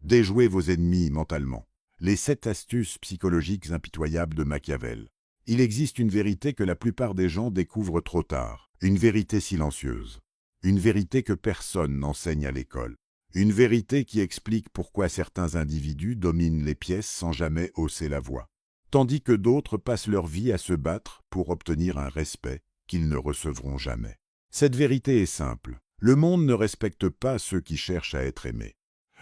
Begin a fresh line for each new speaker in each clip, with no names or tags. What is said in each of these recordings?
Déjouez vos ennemis mentalement. Les 7 astuces psychologiques impitoyables de Machiavel. Il existe une vérité que la plupart des gens découvrent trop tard. Une vérité silencieuse. Une vérité que personne n'enseigne à l'école. Une vérité qui explique pourquoi certains individus dominent les pièces sans jamais hausser la voix, tandis que d'autres passent leur vie à se battre pour obtenir un respect qu'ils ne recevront jamais. Cette vérité est simple. Le monde ne respecte pas ceux qui cherchent à être aimés.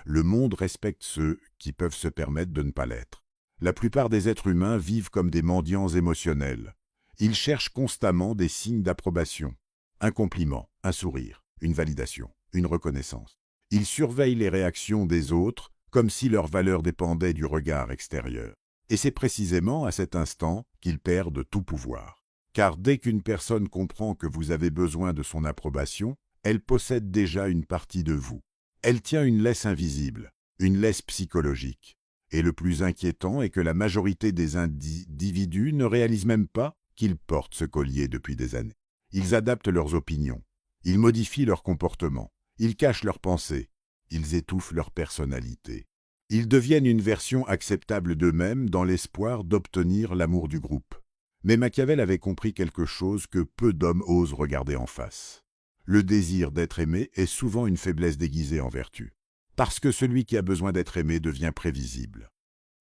Le monde respecte ceux qui peuvent se permettre de ne pas l'être. La plupart des êtres humains vivent comme des mendiants émotionnels. Ils cherchent constamment des signes d'approbation. Un compliment, un sourire, une validation, une reconnaissance. Ils surveillent les réactions des autres comme si leur valeur dépendait du regard extérieur. Et c'est précisément à cet instant qu'ils perdent tout pouvoir. Car dès qu'une personne comprend que vous avez besoin de son approbation, elle possède déjà une partie de vous. Elle tient une laisse invisible, une laisse psychologique. Et le plus inquiétant est que la majorité des individus ne réalisent même pas qu'ils portent ce collier depuis des années. Ils adaptent leurs opinions, ils modifient leur comportement, ils cachent leurs pensées, ils étouffent leur personnalité. Ils deviennent une version acceptable d'eux-mêmes dans l'espoir d'obtenir l'amour du groupe. Mais Machiavel avait compris quelque chose que peu d'hommes osent regarder en face. Le désir d'être aimé est souvent une faiblesse déguisée en vertu. Parce que celui qui a besoin d'être aimé devient prévisible.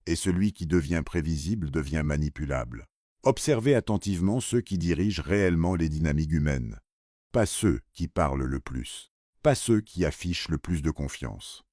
Et celui qui devient prévisible devient manipulable. Observez attentivement ceux qui dirigent réellement les dynamiques humaines. Pas ceux qui parlent le plus. Pas ceux qui affichent le plus de confiance.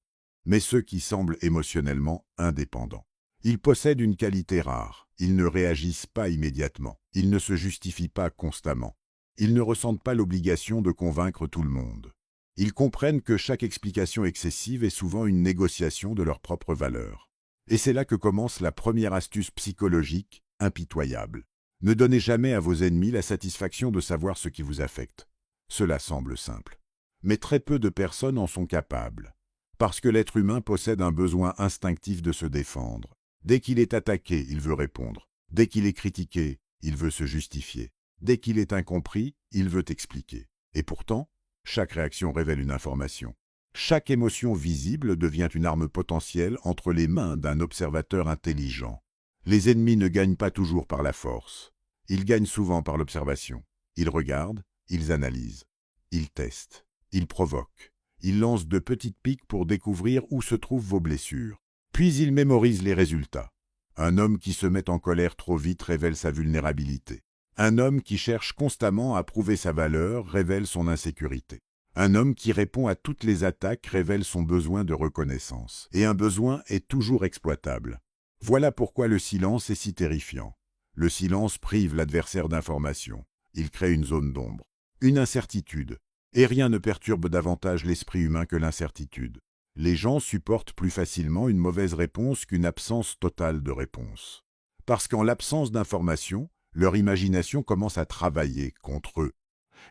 Mais ceux qui semblent émotionnellement indépendants. Ils possèdent une qualité rare. Ils ne réagissent pas immédiatement. Ils ne se justifient pas constamment. Ils ne ressentent pas l'obligation de convaincre tout le monde. Ils comprennent que chaque explication excessive est souvent une négociation de leur propre valeur. Et c'est là que commence la première astuce psychologique impitoyable. Ne donnez jamais à vos ennemis la satisfaction de savoir ce qui vous affecte. Cela semble simple. Mais très peu de personnes en sont capables. Parce que l'être humain possède un besoin instinctif de se défendre. Dès qu'il est attaqué, il veut répondre. Dès qu'il est critiqué, il veut se justifier. Dès qu'il est incompris, il veut expliquer. Et pourtant, chaque réaction révèle une information. Chaque émotion visible devient une arme potentielle entre les mains d'un observateur intelligent. Les ennemis ne gagnent pas toujours par la force. Ils gagnent souvent par l'observation. Ils regardent, ils analysent, ils testent, ils provoquent. Ils lancent de petites piques pour découvrir où se trouvent vos blessures. Puis ils mémorisent les résultats. Un homme qui se met en colère trop vite révèle sa vulnérabilité. Un homme qui cherche constamment à prouver sa valeur révèle son insécurité. Un homme qui répond à toutes les attaques révèle son besoin de reconnaissance. Et un besoin est toujours exploitable. Voilà pourquoi le silence est si terrifiant. Le silence prive l'adversaire d'information. Il crée une zone d'ombre, une incertitude. Et rien ne perturbe davantage l'esprit humain que l'incertitude. Les gens supportent plus facilement une mauvaise réponse qu'une absence totale de réponse. Parce qu'en l'absence d'information, leur imagination commence à travailler contre eux.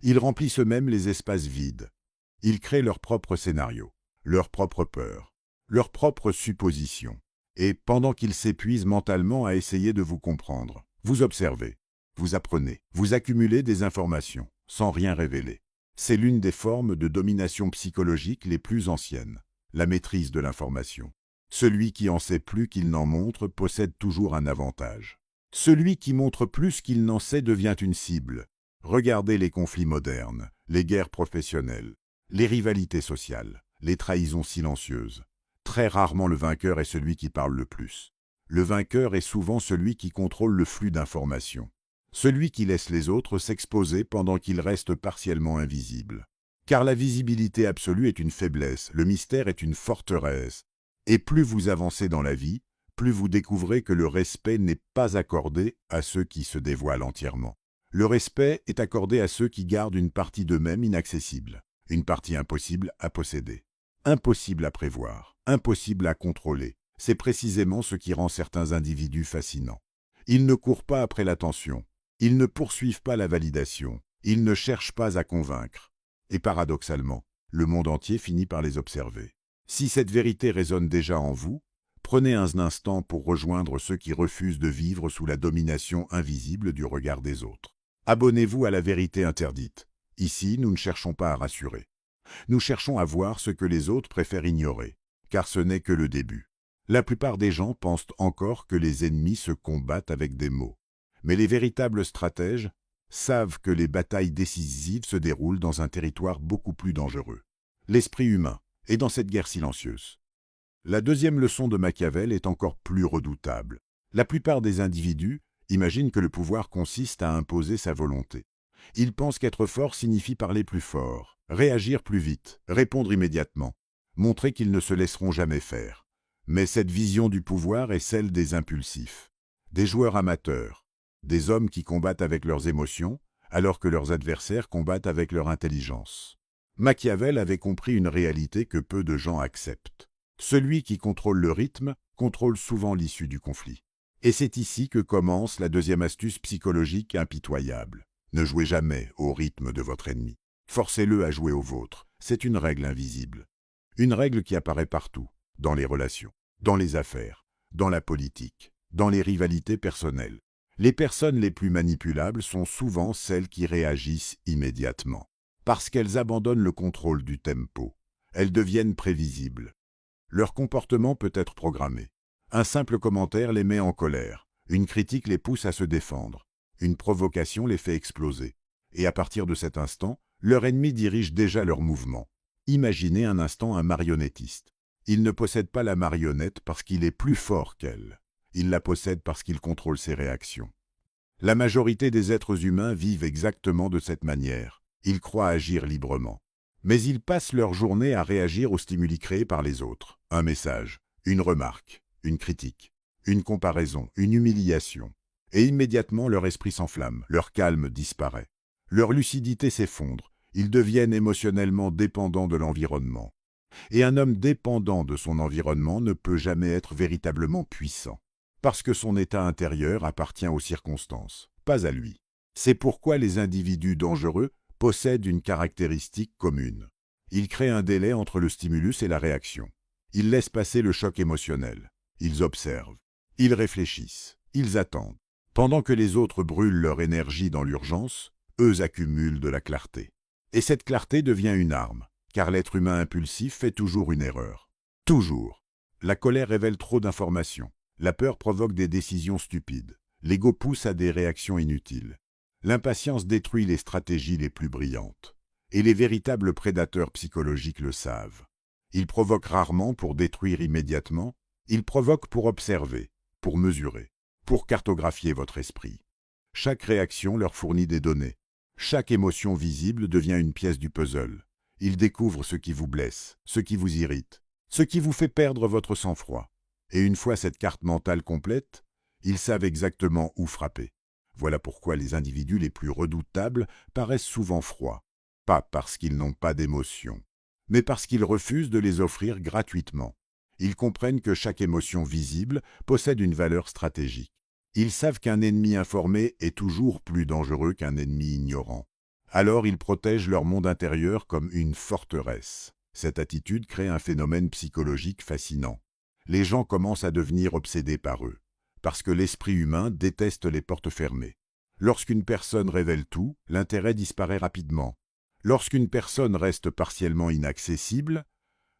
Ils remplissent eux-mêmes les espaces vides. Ils créent leur propre scénario, leur propre peur, leurs propres suppositions. Et pendant qu'ils s'épuisent mentalement à essayer de vous comprendre, vous observez, vous apprenez, vous accumulez des informations, sans rien révéler. C'est l'une des formes de domination psychologique les plus anciennes, la maîtrise de l'information. Celui qui en sait plus qu'il n'en montre possède toujours un avantage. Celui qui montre plus qu'il n'en sait devient une cible. Regardez les conflits modernes, les guerres professionnelles, les rivalités sociales, les trahisons silencieuses. Très rarement le vainqueur est celui qui parle le plus. Le vainqueur est souvent celui qui contrôle le flux d'informations. Celui qui laisse les autres s'exposer pendant qu'ils restent partiellement invisibles. Car la visibilité absolue est une faiblesse, le mystère est une forteresse. Et plus vous avancez dans la vie, plus vous découvrez que le respect n'est pas accordé à ceux qui se dévoilent entièrement. Le respect est accordé à ceux qui gardent une partie d'eux-mêmes inaccessible, une partie impossible à posséder, impossible à prévoir, impossible à contrôler. C'est précisément ce qui rend certains individus fascinants. Ils ne courent pas après l'attention, ils ne poursuivent pas la validation, ils ne cherchent pas à convaincre. Et paradoxalement, le monde entier finit par les observer. Si cette vérité résonne déjà en vous, prenez un instant pour rejoindre ceux qui refusent de vivre sous la domination invisible du regard des autres. Abonnez-vous à la vérité interdite. Ici, nous ne cherchons pas à rassurer. Nous cherchons à voir ce que les autres préfèrent ignorer. car ce n'est que le début. La plupart des gens pensent encore que les ennemis se combattent avec des mots. Mais les véritables stratèges savent que les batailles décisives se déroulent dans un territoire beaucoup plus dangereux. L'esprit humain est dans cette guerre silencieuse. La deuxième leçon de Machiavel est encore plus redoutable. La plupart des individus imaginent que le pouvoir consiste à imposer sa volonté. Ils pensent qu'être fort signifie parler plus fort, réagir plus vite, répondre immédiatement, montrer qu'ils ne se laisseront jamais faire. Mais cette vision du pouvoir est celle des impulsifs, des joueurs amateurs, des hommes qui combattent avec leurs émotions, alors que leurs adversaires combattent avec leur intelligence. Machiavel avait compris une réalité que peu de gens acceptent. Celui qui contrôle le rythme contrôle souvent l'issue du conflit. Et c'est ici que commence la deuxième astuce psychologique impitoyable. Ne jouez jamais au rythme de votre ennemi. Forcez-le à jouer au vôtre. C'est une règle invisible. Une règle qui apparaît partout, dans les relations, dans les affaires, dans la politique, dans les rivalités personnelles. Les personnes les plus manipulables sont souvent celles qui réagissent immédiatement. Parce qu'elles abandonnent le contrôle du tempo. Elles deviennent prévisibles. Leur comportement peut être programmé. Un simple commentaire les met en colère. Une critique les pousse à se défendre. Une provocation les fait exploser. Et à partir de cet instant, leur ennemi dirige déjà leurs mouvements. Imaginez un instant un marionnettiste. Il ne possède pas la marionnette parce qu'il est plus fort qu'elle. Il la possède parce qu'il contrôle ses réactions. La majorité des êtres humains vivent exactement de cette manière. Ils croient agir librement. Mais ils passent leur journée à réagir aux stimuli créés par les autres. Un message, une remarque, une critique, une comparaison, une humiliation. Et immédiatement leur esprit s'enflamme, leur calme disparaît. Leur lucidité s'effondre, ils deviennent émotionnellement dépendants de l'environnement. Et un homme dépendant de son environnement ne peut jamais être véritablement puissant. Parce que son état intérieur appartient aux circonstances, pas à lui. C'est pourquoi les individus dangereux possèdent une caractéristique commune. Ils créent un délai entre le stimulus et la réaction. Ils laissent passer le choc émotionnel. Ils observent. Ils réfléchissent. Ils attendent. Pendant que les autres brûlent leur énergie dans l'urgence, eux accumulent de la clarté. Et cette clarté devient une arme, car l'être humain impulsif fait toujours une erreur. Toujours. La colère révèle trop d'informations. La peur provoque des décisions stupides. L'ego pousse à des réactions inutiles. L'impatience détruit les stratégies les plus brillantes. Et les véritables prédateurs psychologiques le savent. Ils provoquent rarement pour détruire immédiatement. Ils provoquent pour observer, pour mesurer, pour cartographier votre esprit. Chaque réaction leur fournit des données. Chaque émotion visible devient une pièce du puzzle. Ils découvrent ce qui vous blesse, ce qui vous irrite, ce qui vous fait perdre votre sang-froid. Et une fois cette carte mentale complète, ils savent exactement où frapper. Voilà pourquoi les individus les plus redoutables paraissent souvent froids. Pas parce qu'ils n'ont pas d'émotions, mais parce qu'ils refusent de les offrir gratuitement. Ils comprennent que chaque émotion visible possède une valeur stratégique. Ils savent qu'un ennemi informé est toujours plus dangereux qu'un ennemi ignorant. Alors ils protègent leur monde intérieur comme une forteresse. Cette attitude crée un phénomène psychologique fascinant. Les gens commencent à devenir obsédés par eux, parce que l'esprit humain déteste les portes fermées. Lorsqu'une personne révèle tout, l'intérêt disparaît rapidement. Lorsqu'une personne reste partiellement inaccessible,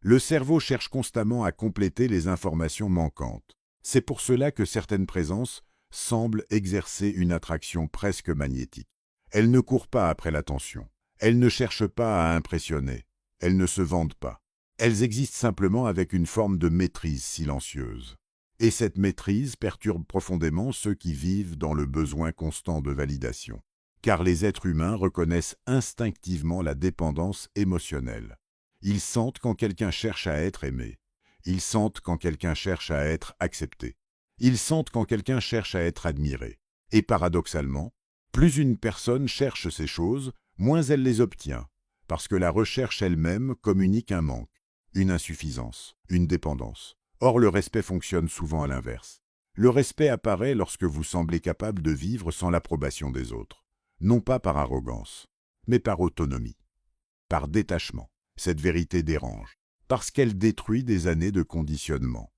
le cerveau cherche constamment à compléter les informations manquantes. C'est pour cela que certaines présences semblent exercer une attraction presque magnétique. Elles ne courent pas après l'attention. Elles ne cherchent pas à impressionner. Elles ne se vendent pas. Elles existent simplement avec une forme de maîtrise silencieuse. Et cette maîtrise perturbe profondément ceux qui vivent dans le besoin constant de validation. Car les êtres humains reconnaissent instinctivement la dépendance émotionnelle. Ils sentent quand quelqu'un cherche à être aimé. Ils sentent quand quelqu'un cherche à être accepté. Ils sentent quand quelqu'un cherche à être admiré. Et paradoxalement, plus une personne cherche ces choses, moins elle les obtient, parce que la recherche elle-même communique un manque, une insuffisance, une dépendance. Or, le respect fonctionne souvent à l'inverse. Le respect apparaît lorsque vous semblez capable de vivre sans l'approbation des autres, non pas par arrogance, mais par autonomie, par détachement. Cette vérité dérange, parce qu'elle détruit des années de conditionnement.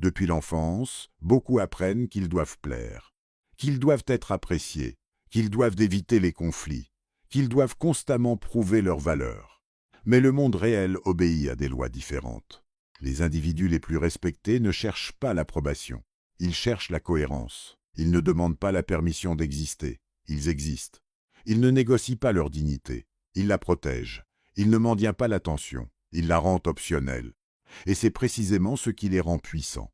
Depuis l'enfance, beaucoup apprennent qu'ils doivent plaire, qu'ils doivent être appréciés, qu'ils doivent éviter les conflits, qu'ils doivent constamment prouver leur valeur. Mais le monde réel obéit à des lois différentes. Les individus les plus respectés ne cherchent pas l'approbation. Ils cherchent la cohérence. Ils ne demandent pas la permission d'exister. Ils existent. Ils ne négocient pas leur dignité. Ils la protègent. Ils ne mendient pas l'attention. Ils la rendent optionnelle. Et c'est précisément ce qui les rend puissants.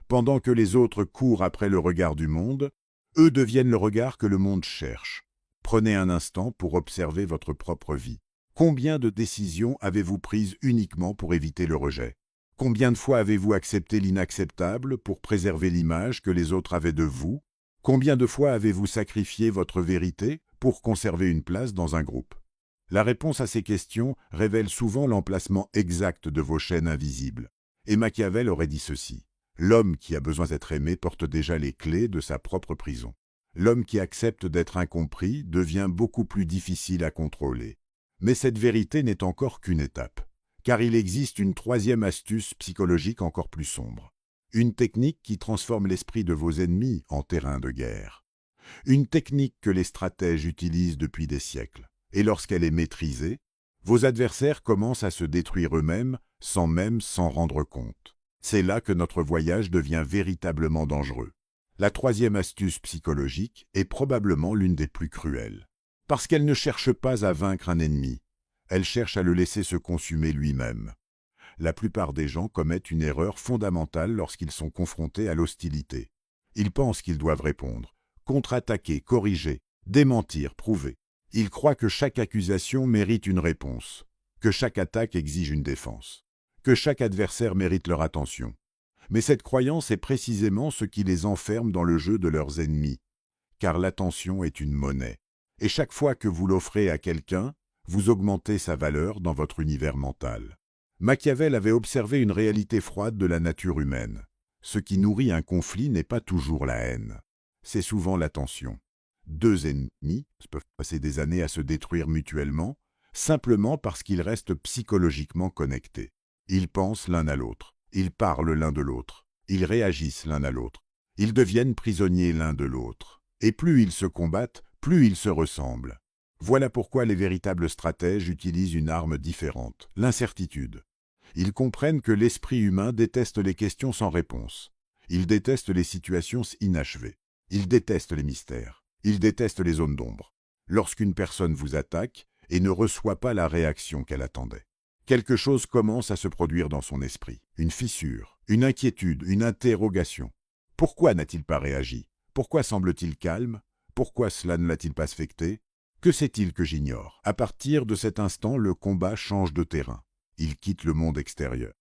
Pendant que les autres courent après le regard du monde, eux deviennent le regard que le monde cherche. Prenez un instant pour observer votre propre vie. Combien de décisions avez-vous prises uniquement pour éviter le rejet? Combien de fois avez-vous accepté l'inacceptable pour préserver l'image que les autres avaient de vous? Combien de fois avez-vous sacrifié votre vérité pour conserver une place dans un groupe? La réponse à ces questions révèle souvent l'emplacement exact de vos chaînes invisibles. Et Machiavel aurait dit ceci: l'homme qui a besoin d'être aimé porte déjà les clés de sa propre prison. L'homme qui accepte d'être incompris devient beaucoup plus difficile à contrôler. Mais cette vérité n'est encore qu'une étape, car il existe une troisième astuce psychologique encore plus sombre. Une technique qui transforme l'esprit de vos ennemis en terrain de guerre. Une technique que les stratèges utilisent depuis des siècles. Et lorsqu'elle est maîtrisée, vos adversaires commencent à se détruire eux-mêmes sans même s'en rendre compte. C'est là que notre voyage devient véritablement dangereux. La troisième astuce psychologique est probablement l'une des plus cruelles. Parce qu'elle ne cherche pas à vaincre un ennemi, elle cherche à le laisser se consumer lui-même. La plupart des gens commettent une erreur fondamentale lorsqu'ils sont confrontés à l'hostilité. Ils pensent qu'ils doivent répondre, contre-attaquer, corriger, démentir, prouver. Ils croient que chaque accusation mérite une réponse, que chaque attaque exige une défense, que chaque adversaire mérite leur attention. Mais cette croyance est précisément ce qui les enferme dans le jeu de leurs ennemis, car l'attention est une monnaie. Et chaque fois que vous l'offrez à quelqu'un, vous augmentez sa valeur dans votre univers mental. Machiavel avait observé une réalité froide de la nature humaine. Ce qui nourrit un conflit n'est pas toujours la haine, c'est souvent l'attention. Deux ennemis peuvent passer des années à se détruire mutuellement, simplement parce qu'ils restent psychologiquement connectés. Ils pensent l'un à l'autre, ils parlent l'un de l'autre, ils réagissent l'un à l'autre, ils deviennent prisonniers l'un de l'autre. Et plus ils se combattent, plus ils se ressemblent. Voilà pourquoi les véritables stratèges utilisent une arme différente, l'incertitude. Ils comprennent que l'esprit humain déteste les questions sans réponse. Il déteste les situations inachevées. Il déteste les mystères. Il déteste les zones d'ombre. Lorsqu'une personne vous attaque et ne reçoit pas la réaction qu'elle attendait, quelque chose commence à se produire dans son esprit. Une fissure, une inquiétude, une interrogation. Pourquoi n'a-t-il pas réagi? Pourquoi semble-t-il calme? Pourquoi cela ne l'a-t-il pas affecté? Que sait-il que j'ignore? À partir de cet instant, le combat change de terrain. Il quitte le monde extérieur.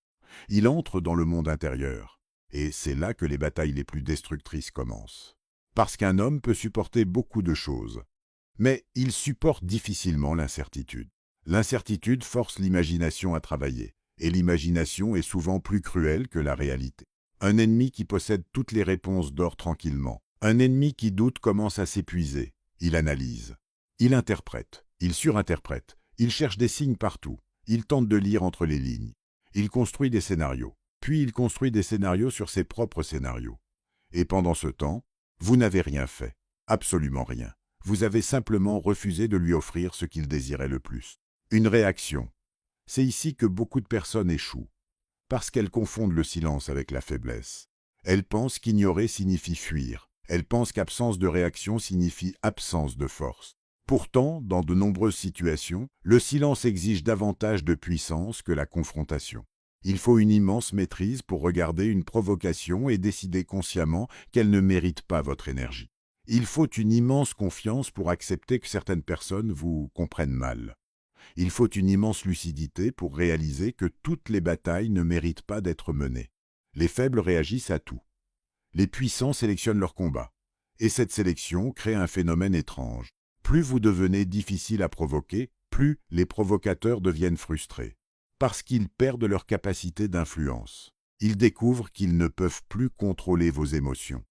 Il entre dans le monde intérieur. Et c'est là que les batailles les plus destructrices commencent. Parce qu'un homme peut supporter beaucoup de choses. Mais il supporte difficilement l'incertitude. L'incertitude force l'imagination à travailler. Et l'imagination est souvent plus cruelle que la réalité. Un ennemi qui possède toutes les réponses dort tranquillement. Un ennemi qui doute commence à s'épuiser. Il analyse. Il interprète. Il surinterprète. Il cherche des signes partout. Il tente de lire entre les lignes. Il construit des scénarios. Puis il construit des scénarios sur ses propres scénarios. Et pendant ce temps, vous n'avez rien fait. Absolument rien. Vous avez simplement refusé de lui offrir ce qu'il désirait le plus. Une réaction. C'est ici que beaucoup de personnes échouent. Parce qu'elles confondent le silence avec la faiblesse. Elles pensent qu'ignorer signifie fuir. Elles pensent qu'absence de réaction signifie absence de force. Pourtant, dans de nombreuses situations, le silence exige davantage de puissance que la confrontation. Il faut une immense maîtrise pour regarder une provocation et décider consciemment qu'elle ne mérite pas votre énergie. Il faut une immense confiance pour accepter que certaines personnes vous comprennent mal. Il faut une immense lucidité pour réaliser que toutes les batailles ne méritent pas d'être menées. Les faibles réagissent à tout. Les puissants sélectionnent leurs combats. Et cette sélection crée un phénomène étrange. Plus vous devenez difficile à provoquer, plus les provocateurs deviennent frustrés. Parce qu'ils perdent leur capacité d'influence. Ils découvrent qu'ils ne peuvent plus contrôler vos émotions.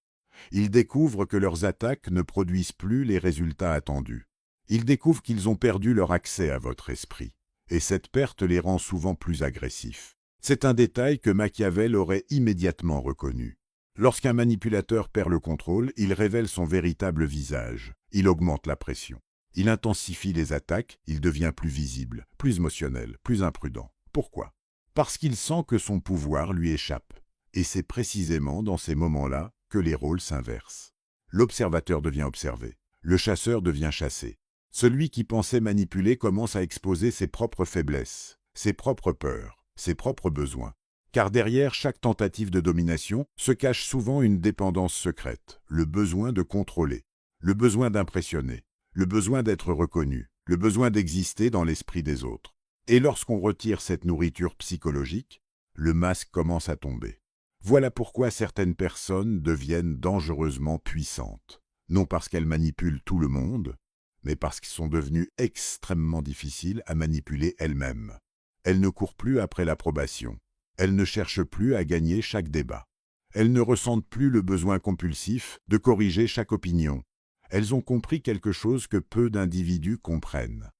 Ils découvrent que leurs attaques ne produisent plus les résultats attendus. Ils découvrent qu'ils ont perdu leur accès à votre esprit. Et cette perte les rend souvent plus agressifs. C'est un détail que Machiavel aurait immédiatement reconnu. Lorsqu'un manipulateur perd le contrôle, il révèle son véritable visage. Il augmente la pression. Il intensifie les attaques, il devient plus visible, plus émotionnel, plus imprudent. Pourquoi? parce qu'il sent que son pouvoir lui échappe. Et c'est précisément dans ces moments-là que les rôles s'inversent. L'observateur devient observé, le chasseur devient chassé. Celui qui pensait manipuler commence à exposer ses propres faiblesses, ses propres peurs, ses propres besoins. Car derrière chaque tentative de domination se cache souvent une dépendance secrète, le besoin de contrôler, le besoin d'impressionner, le besoin d'être reconnu, le besoin d'exister dans l'esprit des autres. Et lorsqu'on retire cette nourriture psychologique, le masque commence à tomber. Voilà pourquoi certaines personnes deviennent dangereusement puissantes, non parce qu'elles manipulent tout le monde, mais parce qu'elles sont devenues extrêmement difficiles à manipuler elles-mêmes. Elles ne courent plus après l'approbation. Elles ne cherchent plus à gagner chaque débat. Elles ne ressentent plus le besoin compulsif de corriger chaque opinion. Elles ont compris quelque chose que peu d'individus comprennent.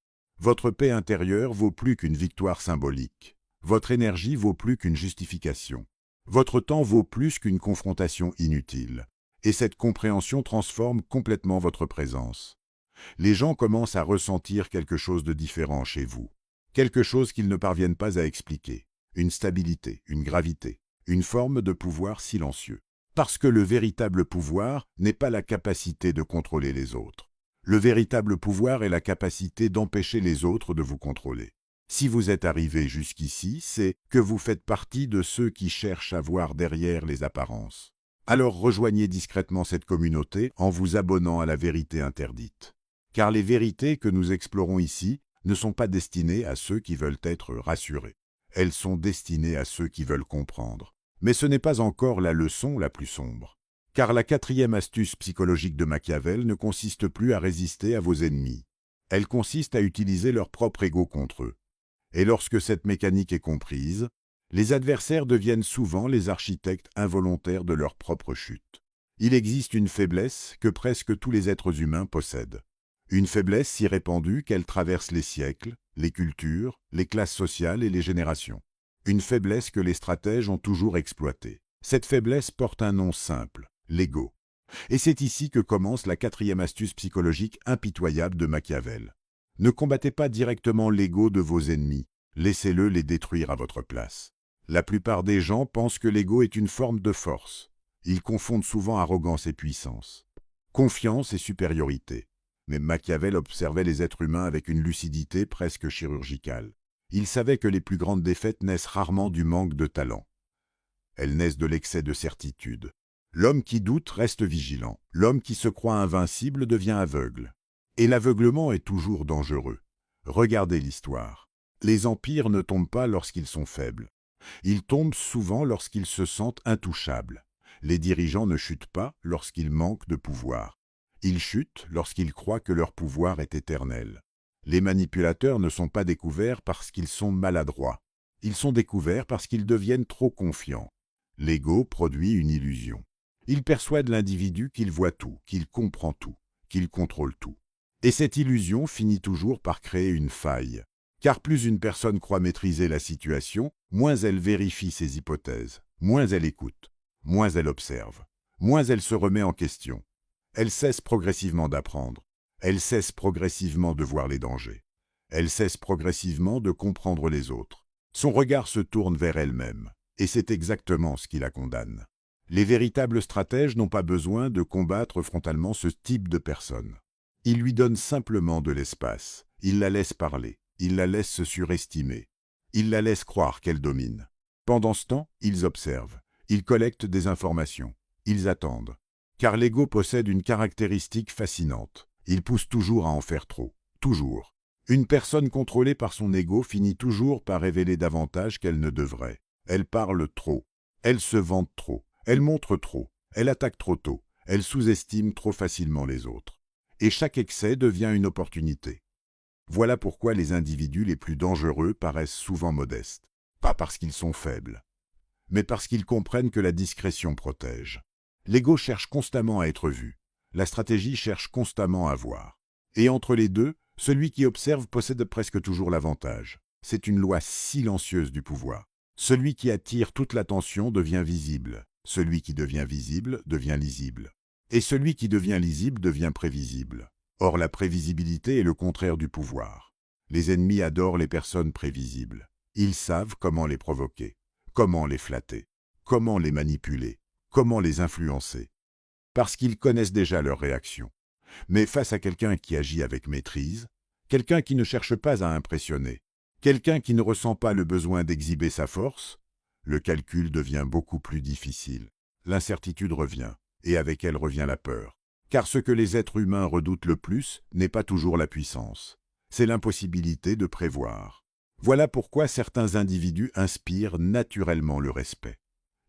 Votre paix intérieure vaut plus qu'une victoire symbolique. Votre énergie vaut plus qu'une justification. Votre temps vaut plus qu'une confrontation inutile. Et cette compréhension transforme complètement votre présence. Les gens commencent à ressentir quelque chose de différent chez vous. Quelque chose qu'ils ne parviennent pas à expliquer. Une stabilité, une gravité, une forme de pouvoir silencieux. Parce que le véritable pouvoir n'est pas la capacité de contrôler les autres. Le véritable pouvoir est la capacité d'empêcher les autres de vous contrôler. Si vous êtes arrivé jusqu'ici, c'est que vous faites partie de ceux qui cherchent à voir derrière les apparences. Alors rejoignez discrètement cette communauté en vous abonnant à la vérité interdite. Car les vérités que nous explorons ici ne sont pas destinées à ceux qui veulent être rassurés. Elles sont destinées à ceux qui veulent comprendre. Mais ce n'est pas encore la leçon la plus sombre. Car la quatrième astuce psychologique de Machiavel ne consiste plus à résister à vos ennemis. Elle consiste à utiliser leur propre ego contre eux. Et lorsque cette mécanique est comprise, les adversaires deviennent souvent les architectes involontaires de leur propre chute. Il existe une faiblesse que presque tous les êtres humains possèdent. Une faiblesse si répandue qu'elle traverse les siècles, les cultures, les classes sociales et les générations. Une faiblesse que les stratèges ont toujours exploitée. Cette faiblesse porte un nom simple, l'ego. Et c'est ici que commence la quatrième astuce psychologique impitoyable de Machiavel. Ne combattez pas directement l'ego de vos ennemis, laissez-le les détruire à votre place. La plupart des gens pensent que l'ego est une forme de force. Ils confondent souvent arrogance et puissance, confiance et supériorité. Mais Machiavel observait les êtres humains avec une lucidité presque chirurgicale. Il savait que les plus grandes défaites naissent rarement du manque de talent. Elles naissent de l'excès de certitude. L'homme qui doute reste vigilant. L'homme qui se croit invincible devient aveugle. Et l'aveuglement est toujours dangereux. Regardez l'histoire. Les empires ne tombent pas lorsqu'ils sont faibles. Ils tombent souvent lorsqu'ils se sentent intouchables. Les dirigeants ne chutent pas lorsqu'ils manquent de pouvoir. Ils chutent lorsqu'ils croient que leur pouvoir est éternel. Les manipulateurs ne sont pas découverts parce qu'ils sont maladroits. Ils sont découverts parce qu'ils deviennent trop confiants. L'ego produit une illusion. Il persuade l'individu qu'il voit tout, qu'il comprend tout, qu'il contrôle tout. Et cette illusion finit toujours par créer une faille. Car plus une personne croit maîtriser la situation, moins elle vérifie ses hypothèses, moins elle écoute, moins elle observe, moins elle se remet en question. Elle cesse progressivement d'apprendre. Elle cesse progressivement de voir les dangers. Elle cesse progressivement de comprendre les autres. Son regard se tourne vers elle-même. Et c'est exactement ce qui la condamne. Les véritables stratèges n'ont pas besoin de combattre frontalement ce type de personne. Ils lui donnent simplement de l'espace. Ils la laissent parler. Ils la laissent se surestimer. Ils la laissent croire qu'elle domine. Pendant ce temps, ils observent. Ils collectent des informations. Ils attendent. Car l'ego possède une caractéristique fascinante. Il pousse toujours à en faire trop. Toujours. Une personne contrôlée par son ego finit toujours par révéler davantage qu'elle ne devrait. Elle parle trop. Elle se vante trop. Elle montre trop. Elle attaque trop tôt. Elle sous-estime trop facilement les autres. Et chaque excès devient une opportunité. Voilà pourquoi les individus les plus dangereux paraissent souvent modestes. Pas parce qu'ils sont faibles, mais parce qu'ils comprennent que la discrétion protège. L'ego cherche constamment à être vu. La stratégie cherche constamment à voir. Et entre les deux, celui qui observe possède presque toujours l'avantage. C'est une loi silencieuse du pouvoir. Celui qui attire toute l'attention devient visible. Celui qui devient visible devient lisible. Et celui qui devient lisible devient prévisible. Or, la prévisibilité est le contraire du pouvoir. Les ennemis adorent les personnes prévisibles. Ils savent comment les provoquer, comment les flatter, comment les manipuler, comment les influencer, parce qu'ils connaissent déjà leurs réactions. Mais face à quelqu'un qui agit avec maîtrise, quelqu'un qui ne cherche pas à impressionner, quelqu'un qui ne ressent pas le besoin d'exhiber sa force, le calcul devient beaucoup plus difficile. L'incertitude revient, et avec elle revient la peur. Car ce que les êtres humains redoutent le plus n'est pas toujours la puissance, c'est l'impossibilité de prévoir. Voilà pourquoi certains individus inspirent naturellement le respect.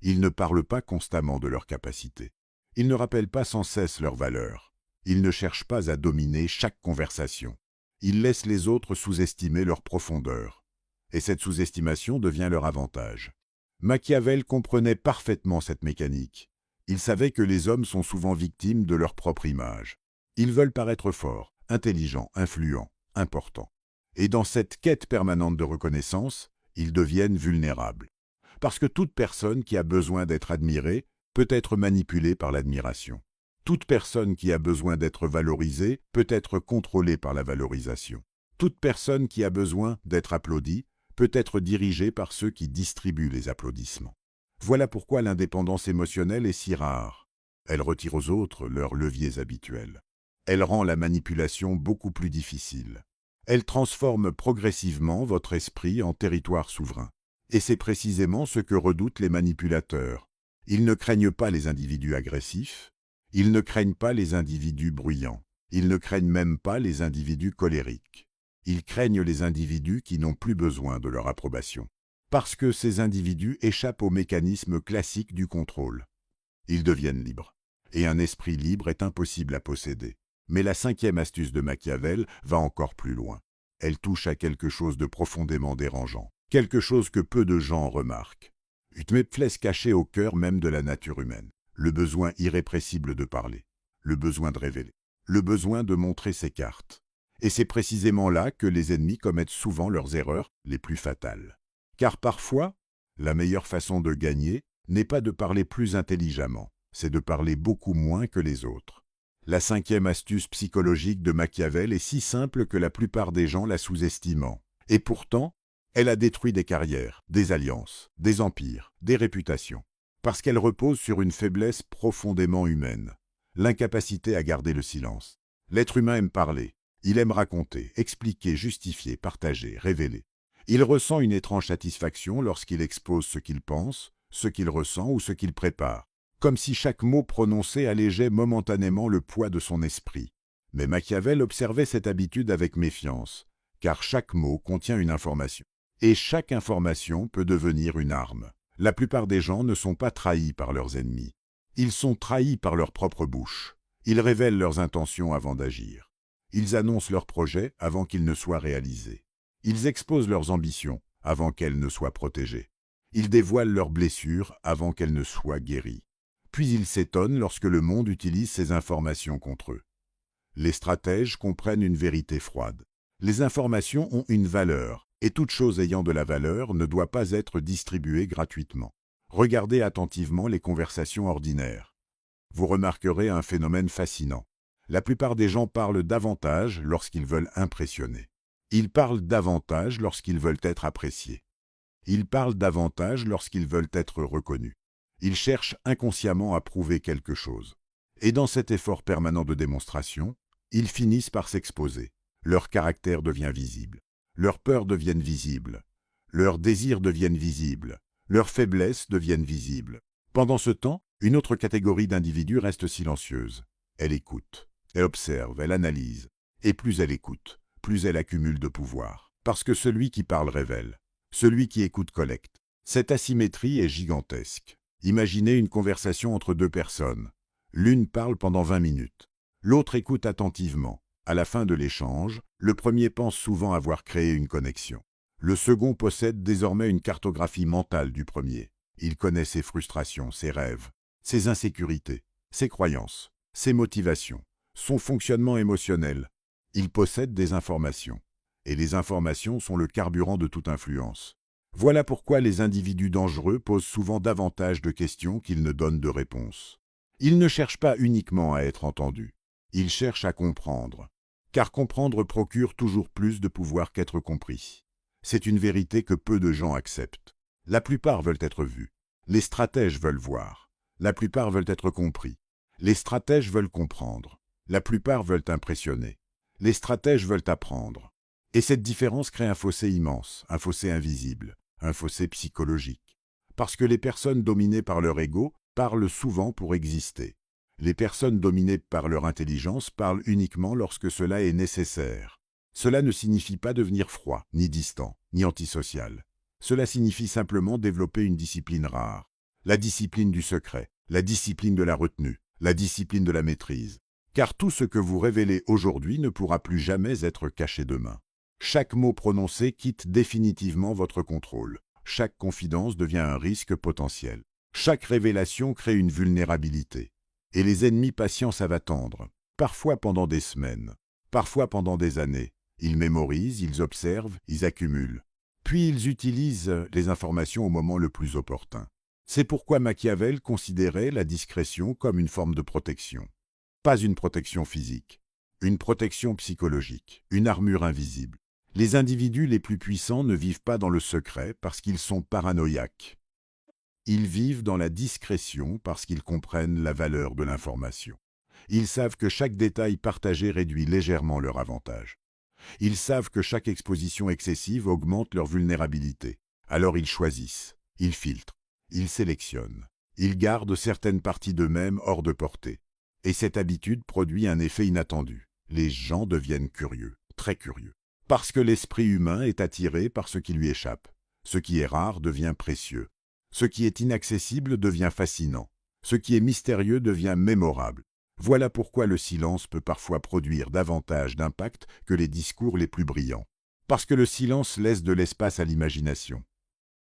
Ils ne parlent pas constamment de leurs capacités. Ils ne rappellent pas sans cesse leurs valeurs. Ils ne cherchent pas à dominer chaque conversation. Ils laissent les autres sous-estimer leur profondeur. Et cette sous-estimation devient leur avantage. Machiavel comprenait parfaitement cette mécanique. Il savait que les hommes sont souvent victimes de leur propre image. Ils veulent paraître forts, intelligents, influents, importants. Et dans cette quête permanente de reconnaissance, ils deviennent vulnérables. Parce que toute personne qui a besoin d'être admirée peut être manipulée par l'admiration. Toute personne qui a besoin d'être valorisée peut être contrôlée par la valorisation. Toute personne qui a besoin d'être applaudie peut être dirigée par ceux qui distribuent les applaudissements. Voilà pourquoi l'indépendance émotionnelle est si rare. Elle retire aux autres leurs leviers habituels. Elle rend la manipulation beaucoup plus difficile. Elle transforme progressivement votre esprit en territoire souverain. Et c'est précisément ce que redoutent les manipulateurs. Ils ne craignent pas les individus agressifs, ils ne craignent pas les individus bruyants, ils ne craignent même pas les individus colériques. Ils craignent les individus qui n'ont plus besoin de leur approbation. Parce que ces individus échappent au mécanisme classique du contrôle. Ils deviennent libres. Et un esprit libre est impossible à posséder. Mais la cinquième astuce de Machiavel va encore plus loin. Elle touche à quelque chose de profondément dérangeant, quelque chose que peu de gens remarquent. Une faiblesse cachée au cœur même de la nature humaine. Le besoin irrépressible de parler, le besoin de révéler, le besoin de montrer ses cartes. Et c'est précisément là que les ennemis commettent souvent leurs erreurs les plus fatales. Car parfois, la meilleure façon de gagner n'est pas de parler plus intelligemment, c'est de parler beaucoup moins que les autres. La cinquième astuce psychologique de Machiavel est si simple que la plupart des gens la sous-estiment. Et pourtant, elle a détruit des carrières, des alliances, des empires, des réputations. Parce qu'elle repose sur une faiblesse profondément humaine, l'incapacité à garder le silence. L'être humain aime parler, il aime raconter, expliquer, justifier, partager, révéler. Il ressent une étrange satisfaction lorsqu'il expose ce qu'il pense, ce qu'il ressent ou ce qu'il prépare, comme si chaque mot prononcé allégeait momentanément le poids de son esprit. Mais Machiavel observait cette habitude avec méfiance, car chaque mot contient une information. Et chaque information peut devenir une arme. La plupart des gens ne sont pas trahis par leurs ennemis. Ils sont trahis par leur propre bouche. Ils révèlent leurs intentions avant d'agir. Ils annoncent leurs projets avant qu'ils ne soient réalisés. Ils exposent leurs ambitions avant qu'elles ne soient protégées. Ils dévoilent leurs blessures avant qu'elles ne soient guéries. Puis ils s'étonnent lorsque le monde utilise ces informations contre eux. Les stratèges comprennent une vérité froide. Les informations ont une valeur. Et toute chose ayant de la valeur ne doit pas être distribuée gratuitement. Regardez attentivement les conversations ordinaires. Vous remarquerez un phénomène fascinant. La plupart des gens parlent davantage lorsqu'ils veulent impressionner. Ils parlent davantage lorsqu'ils veulent être appréciés. Ils parlent davantage lorsqu'ils veulent être reconnus. Ils cherchent inconsciemment à prouver quelque chose. Et dans cet effort permanent de démonstration, ils finissent par s'exposer. Leur caractère devient visible. Leurs peurs deviennent visibles, leurs désirs deviennent visibles, leurs faiblesses deviennent visibles. Pendant ce temps, une autre catégorie d'individus reste silencieuse. Elle écoute, elle observe, elle analyse. Et plus elle écoute, plus elle accumule de pouvoir. Parce que celui qui parle révèle, celui qui écoute collecte. Cette asymétrie est gigantesque. Imaginez une conversation entre deux personnes. L'une parle pendant 20 minutes, l'autre écoute attentivement. À la fin de l'échange, le premier pense souvent avoir créé une connexion. Le second possède désormais une cartographie mentale du premier. Il connaît ses frustrations, ses rêves, ses insécurités, ses croyances, ses motivations, son fonctionnement émotionnel. Il possède des informations. Et les informations sont le carburant de toute influence. Voilà pourquoi les individus dangereux posent souvent davantage de questions qu'ils ne donnent de réponses. Ils ne cherchent pas uniquement à être entendus. Ils cherchent à comprendre. Car comprendre procure toujours plus de pouvoir qu'être compris. C'est une vérité que peu de gens acceptent. La plupart veulent être vus. Les stratèges veulent voir. La plupart veulent être compris. Les stratèges veulent comprendre. La plupart veulent impressionner. Les stratèges veulent apprendre. Et cette différence crée un fossé immense, un fossé invisible, un fossé psychologique. Parce que les personnes dominées par leur ego parlent souvent pour exister. Les personnes dominées par leur intelligence parlent uniquement lorsque cela est nécessaire. Cela ne signifie pas devenir froid, ni distant, ni antisocial. Cela signifie simplement développer une discipline rare. La discipline du secret, la discipline de la retenue, la discipline de la maîtrise. Car tout ce que vous révélez aujourd'hui ne pourra plus jamais être caché demain. Chaque mot prononcé quitte définitivement votre contrôle. Chaque confidence devient un risque potentiel. Chaque révélation crée une vulnérabilité. Et les ennemis patients savent attendre, parfois pendant des semaines, parfois pendant des années. Ils mémorisent, ils observent, ils accumulent. Puis ils utilisent les informations au moment le plus opportun. C'est pourquoi Machiavel considérait la discrétion comme une forme de protection. Pas une protection physique, une protection psychologique, une armure invisible. Les individus les plus puissants ne vivent pas dans le secret parce qu'ils sont paranoïaques. Ils vivent dans la discrétion parce qu'ils comprennent la valeur de l'information. Ils savent que chaque détail partagé réduit légèrement leur avantage. Ils savent que chaque exposition excessive augmente leur vulnérabilité. Alors ils choisissent, ils filtrent, ils sélectionnent. Ils gardent certaines parties d'eux-mêmes hors de portée. Et cette habitude produit un effet inattendu. Les gens deviennent curieux, très curieux. Parce que l'esprit humain est attiré par ce qui lui échappe. Ce qui est rare devient précieux. Ce qui est inaccessible devient fascinant. Ce qui est mystérieux devient mémorable. Voilà pourquoi le silence peut parfois produire davantage d'impact que les discours les plus brillants. Parce que le silence laisse de l'espace à l'imagination.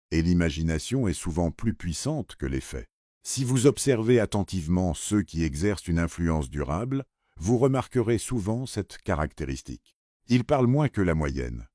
Et l'imagination est souvent plus puissante que les faits. Si vous observez attentivement ceux qui exercent une influence durable, vous remarquerez souvent cette caractéristique. Ils parlent moins que la moyenne.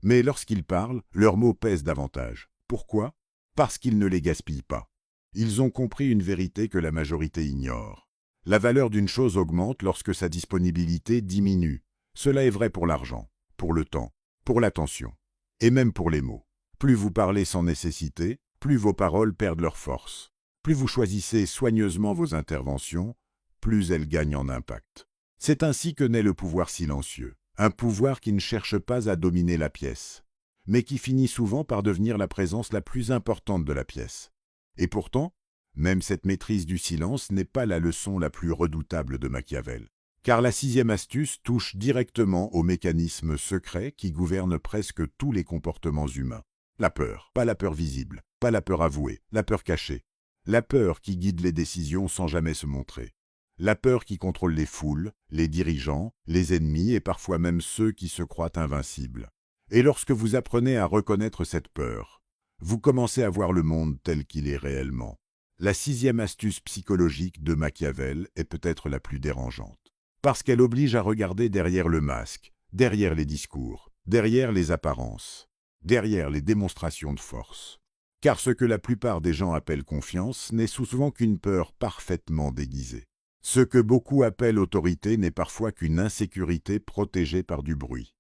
Mais lorsqu'ils parlent, leurs mots pèsent davantage. Pourquoi ? Parce qu'ils ne les gaspillent pas. Ils ont compris une vérité que la majorité ignore. La valeur d'une chose augmente lorsque sa disponibilité diminue. Cela est vrai pour l'argent, pour le temps, pour l'attention, et même pour les mots. Plus vous parlez sans nécessité, plus vos paroles perdent leur force. Plus vous choisissez soigneusement vos interventions, plus elles gagnent en impact. C'est ainsi que naît le pouvoir silencieux, un pouvoir qui ne cherche pas à dominer la pièce, mais qui finit souvent par devenir la présence la plus importante de la pièce. Et pourtant, même cette maîtrise du silence n'est pas la leçon la plus redoutable de Machiavel. Car la 6e astuce touche directement au mécanisme secret qui gouverne presque tous les comportements humains. La peur, pas la peur visible, pas la peur avouée, la peur cachée. La peur qui guide les décisions sans jamais se montrer. La peur qui contrôle les foules, les dirigeants, les ennemis et parfois même ceux qui se croient invincibles. Et lorsque vous apprenez à reconnaître cette peur, vous commencez à voir le monde tel qu'il est réellement. La 6e astuce psychologique de Machiavel est peut-être la plus dérangeante. Parce qu'elle oblige à regarder derrière le masque, derrière les discours, derrière les apparences, derrière les démonstrations de force. Car ce que la plupart des gens appellent confiance n'est souvent qu'une peur parfaitement déguisée. Ce que beaucoup appellent autorité n'est parfois qu'une insécurité protégée par du bruit.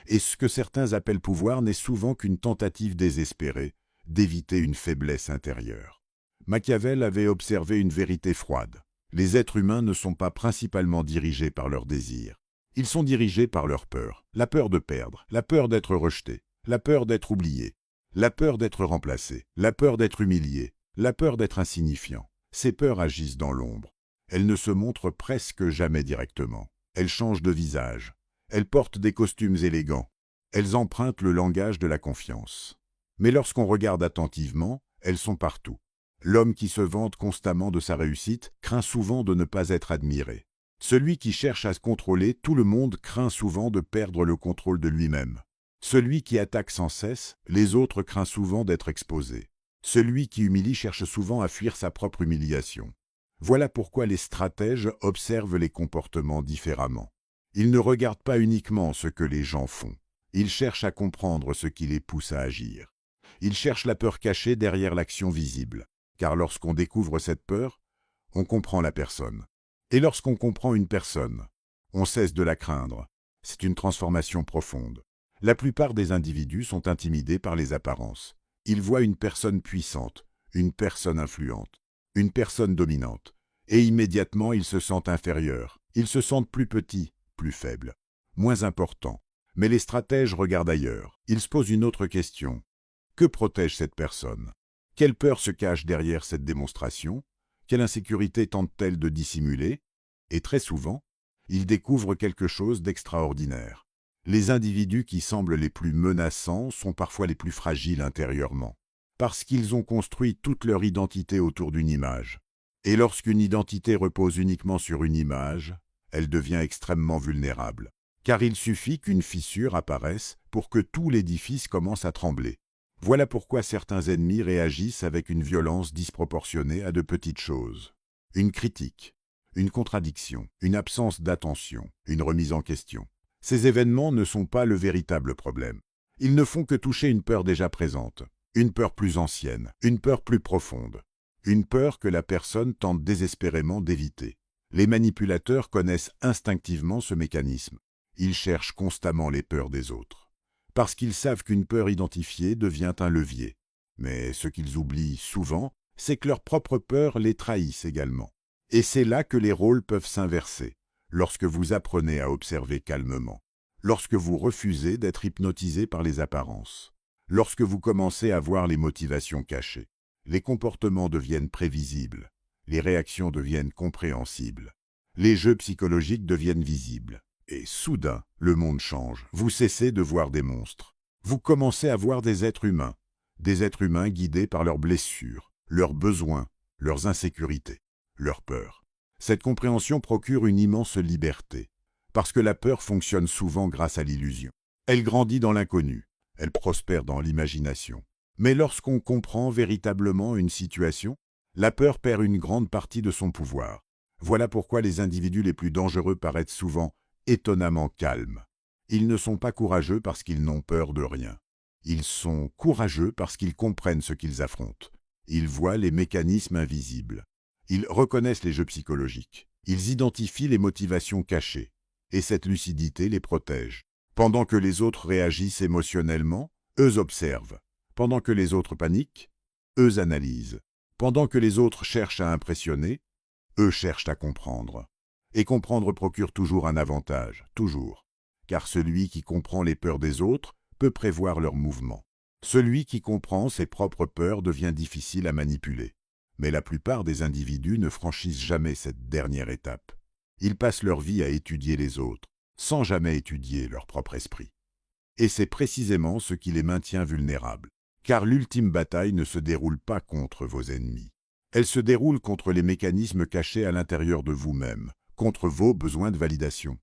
Et ce que certains appellent pouvoir n'est souvent qu'une tentative désespérée d'éviter une faiblesse intérieure. Machiavel avait observé une vérité froide. Les êtres humains ne sont pas principalement dirigés par leurs désirs. Ils sont dirigés par leur peur. La peur de perdre, la peur d'être rejeté, la peur d'être oublié, la peur d'être remplacé, la peur d'être humilié, la peur d'être insignifiant. Ces peurs agissent dans l'ombre. Elles ne se montrent presque jamais directement. Elles changent de visage. Elles portent des costumes élégants. Elles empruntent le langage de la confiance. Mais lorsqu'on regarde attentivement, elles sont partout. L'homme qui se vante constamment de sa réussite craint souvent de ne pas être admiré. Celui qui cherche à se contrôler tout le monde craint souvent de perdre le contrôle de lui-même. Celui qui attaque sans cesse, les autres craignent souvent d'être exposés. Celui qui humilie cherche souvent à fuir sa propre humiliation. Voilà pourquoi les stratèges observent les comportements différemment. Ils ne regardent pas uniquement ce que les gens font. Ils cherchent à comprendre ce qui les pousse à agir. Ils cherchent la peur cachée derrière l'action visible. Car lorsqu'on découvre cette peur, on comprend la personne. Et lorsqu'on comprend une personne, on cesse de la craindre. C'est une transformation profonde. La plupart des individus sont intimidés par les apparences. Ils voient une personne puissante, une personne influente, une personne dominante, et immédiatement ils se sentent inférieurs, ils se sentent plus petits, plus faibles, moins importants. Mais les stratèges regardent ailleurs. Ils se posent une autre question. Que protège cette personne? Quelle peur se cache derrière cette démonstration? Quelle insécurité tente-t-elle de dissimuler? Et très souvent, ils découvrent quelque chose d'extraordinaire. Les individus qui semblent les plus menaçants sont parfois les plus fragiles intérieurement, parce qu'ils ont construit toute leur identité autour d'une image. Et lorsqu'une identité repose uniquement sur une image, elle devient extrêmement vulnérable. Car il suffit qu'une fissure apparaisse pour que tout l'édifice commence à trembler. Voilà pourquoi certains ennemis réagissent avec une violence disproportionnée à de petites choses. Une critique, une contradiction, une absence d'attention, une remise en question. Ces événements ne sont pas le véritable problème. Ils ne font que toucher une peur déjà présente, une peur plus ancienne, une peur plus profonde, une peur que la personne tente désespérément d'éviter. Les manipulateurs connaissent instinctivement ce mécanisme. Ils cherchent constamment les peurs des autres, parce qu'ils savent qu'une peur identifiée devient un levier. Mais ce qu'ils oublient souvent, c'est que leurs propres peurs les trahissent également. Et c'est là que les rôles peuvent s'inverser, lorsque vous apprenez à observer calmement, lorsque vous refusez d'être hypnotisé par les apparences, lorsque vous commencez à voir les motivations cachées. Les comportements deviennent prévisibles, les réactions deviennent compréhensibles, les jeux psychologiques deviennent visibles. Et soudain, le monde change. Vous cessez de voir des monstres. Vous commencez à voir des êtres humains guidés par leurs blessures, leurs besoins, leurs insécurités, leurs peurs. Cette compréhension procure une immense liberté, parce que la peur fonctionne souvent grâce à l'illusion. Elle grandit dans l'inconnu, elle prospère dans l'imagination. Mais lorsqu'on comprend véritablement une situation, la peur perd une grande partie de son pouvoir. Voilà pourquoi les individus les plus dangereux paraissent souvent étonnamment calmes. Ils ne sont pas courageux parce qu'ils n'ont peur de rien. Ils sont courageux parce qu'ils comprennent ce qu'ils affrontent. Ils voient les mécanismes invisibles. Ils reconnaissent les jeux psychologiques. Ils identifient les motivations cachées. Et cette lucidité les protège. Pendant que les autres réagissent émotionnellement, eux observent. Pendant que les autres paniquent, eux analysent. Pendant que les autres cherchent à impressionner, eux cherchent à comprendre. Et comprendre procure toujours un avantage, toujours. Car celui qui comprend les peurs des autres peut prévoir leurs mouvements. Celui qui comprend ses propres peurs devient difficile à manipuler. Mais la plupart des individus ne franchissent jamais cette dernière étape. Ils passent leur vie à étudier les autres, sans jamais étudier leur propre esprit. Et c'est précisément ce qui les maintient vulnérables. Car l'ultime bataille ne se déroule pas contre vos ennemis. Elle se déroule contre les mécanismes cachés à l'intérieur de vous-même, contre vos besoins de validation,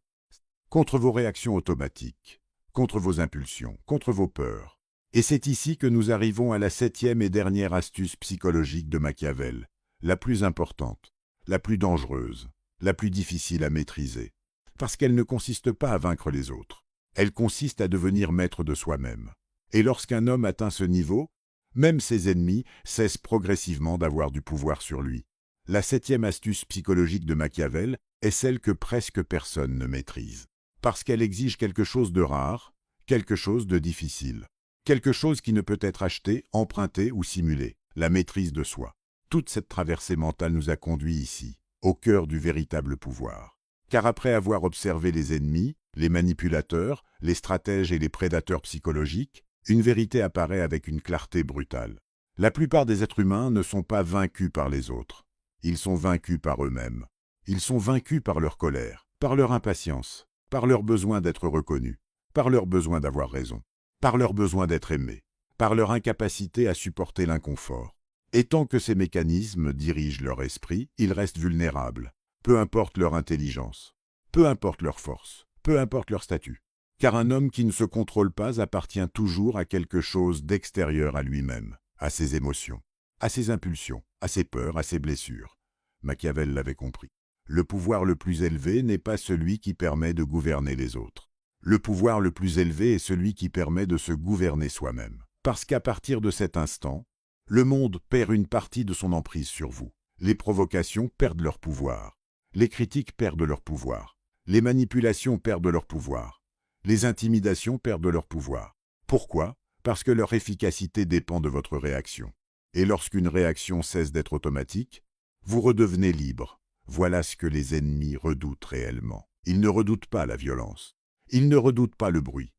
contre vos réactions automatiques, contre vos impulsions, contre vos peurs. Et c'est ici que nous arrivons à la 7e et dernière astuce psychologique de Machiavel, la plus importante, la plus dangereuse, la plus difficile à maîtriser, parce qu'elle ne consiste pas à vaincre les autres, elle consiste à devenir maître de soi-même. Et lorsqu'un homme atteint ce niveau, même ses ennemis cessent progressivement d'avoir du pouvoir sur lui. La 7e astuce psychologique de Machiavel est celle que presque personne ne maîtrise, parce qu'elle exige quelque chose de rare, quelque chose de difficile, quelque chose qui ne peut être acheté, emprunté ou simulé, la maîtrise de soi. Toute cette traversée mentale nous a conduits ici, au cœur du véritable pouvoir. Car après avoir observé les ennemis, les manipulateurs, les stratèges et les prédateurs psychologiques, une vérité apparaît avec une clarté brutale. La plupart des êtres humains ne sont pas vaincus par les autres. Ils sont vaincus par eux-mêmes. Ils sont vaincus par leur colère, par leur impatience, par leur besoin d'être reconnus, par leur besoin d'avoir raison, par leur besoin d'être aimés, par leur incapacité à supporter l'inconfort. Et tant que ces mécanismes dirigent leur esprit, ils restent vulnérables, peu importe leur intelligence, peu importe leur force, peu importe leur statut. Car un homme qui ne se contrôle pas appartient toujours à quelque chose d'extérieur à lui-même, à ses émotions, à ses impulsions, à ses peurs, à ses blessures. Machiavel l'avait compris. Le pouvoir le plus élevé n'est pas celui qui permet de gouverner les autres. Le pouvoir le plus élevé est celui qui permet de se gouverner soi-même. Parce qu'à partir de cet instant, le monde perd une partie de son emprise sur vous. Les provocations perdent leur pouvoir. Les critiques perdent leur pouvoir. Les manipulations perdent leur pouvoir. Les intimidations perdent leur pouvoir. Pourquoi? Parce que leur efficacité dépend de votre réaction. Et lorsqu'une réaction cesse d'être automatique, vous redevenez libre. Voilà ce que les ennemis redoutent réellement. Ils ne redoutent pas la violence. Ils ne redoutent pas le bruit.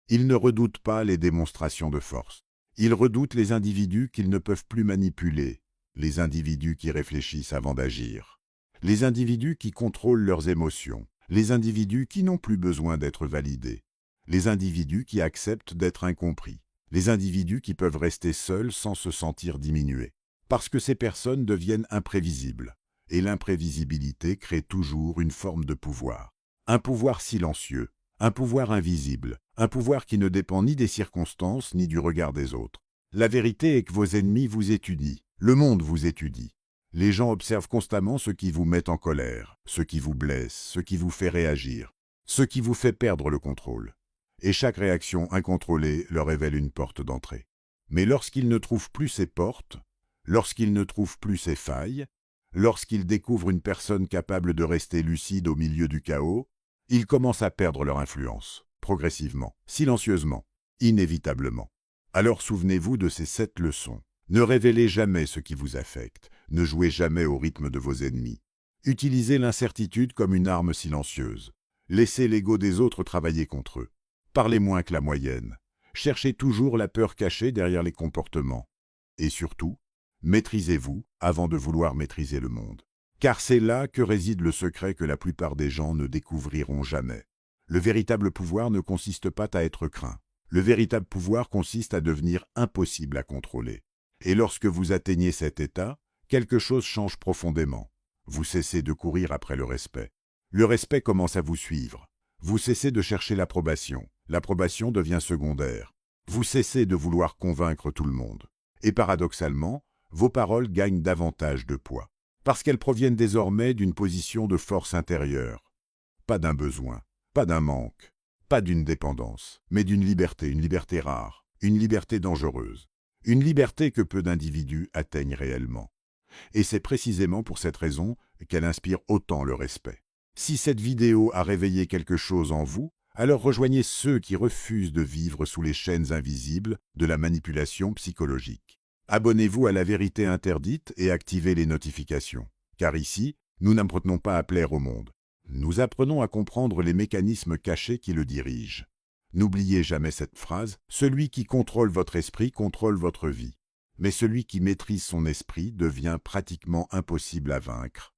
Ils ne redoutent pas les démonstrations de force. Ils redoutent les individus qu'ils ne peuvent plus manipuler, les individus qui réfléchissent avant d'agir, les individus qui contrôlent leurs émotions, les individus qui n'ont plus besoin d'être validés, les individus qui acceptent d'être incompris, les individus qui peuvent rester seuls sans se sentir diminués. Parce que ces personnes deviennent imprévisibles, et l'imprévisibilité crée toujours une forme de pouvoir. Un pouvoir silencieux, un pouvoir invisible, un pouvoir qui ne dépend ni des circonstances ni du regard des autres. La vérité est que vos ennemis vous étudient, le monde vous étudie. Les gens observent constamment ce qui vous met en colère, ce qui vous blesse, ce qui vous fait réagir, ce qui vous fait perdre le contrôle. Et chaque réaction incontrôlée leur révèle une porte d'entrée. Mais lorsqu'ils ne trouvent plus ces portes, lorsqu'ils ne trouvent plus ces failles, lorsqu'ils découvrent une personne capable de rester lucide au milieu du chaos, ils commencent à perdre leur influence, progressivement, silencieusement, inévitablement. Alors souvenez-vous de ces 7 leçons. Ne révélez jamais ce qui vous affecte, ne jouez jamais au rythme de vos ennemis. Utilisez l'incertitude comme une arme silencieuse. Laissez l'ego des autres travailler contre eux. Parlez moins que la moyenne. Cherchez toujours la peur cachée derrière les comportements. Et surtout, maîtrisez-vous avant de vouloir maîtriser le monde. Car c'est là que réside le secret que la plupart des gens ne découvriront jamais. Le véritable pouvoir ne consiste pas à être craint. Le véritable pouvoir consiste à devenir impossible à contrôler. Et lorsque vous atteignez cet état, quelque chose change profondément. Vous cessez de courir après le respect. Le respect commence à vous suivre. Vous cessez de chercher l'approbation. L'approbation devient secondaire. Vous cessez de vouloir convaincre tout le monde. Et paradoxalement, vos paroles gagnent davantage de poids. Parce qu'elles proviennent désormais d'une position de force intérieure. Pas d'un besoin, pas d'un manque, pas d'une dépendance, mais d'une liberté, une liberté rare, une liberté dangereuse, une liberté que peu d'individus atteignent réellement. Et c'est précisément pour cette raison qu'elle inspire autant le respect. Si cette vidéo a réveillé quelque chose en vous, alors rejoignez ceux qui refusent de vivre sous les chaînes invisibles de la manipulation psychologique. Abonnez-vous à La Vérité Interdite et activez les notifications. Car ici, nous n'apprenons pas à plaire au monde. Nous apprenons à comprendre les mécanismes cachés qui le dirigent. N'oubliez jamais cette phrase, « Celui qui contrôle votre esprit contrôle votre vie. Mais celui qui maîtrise son esprit devient pratiquement impossible à vaincre. »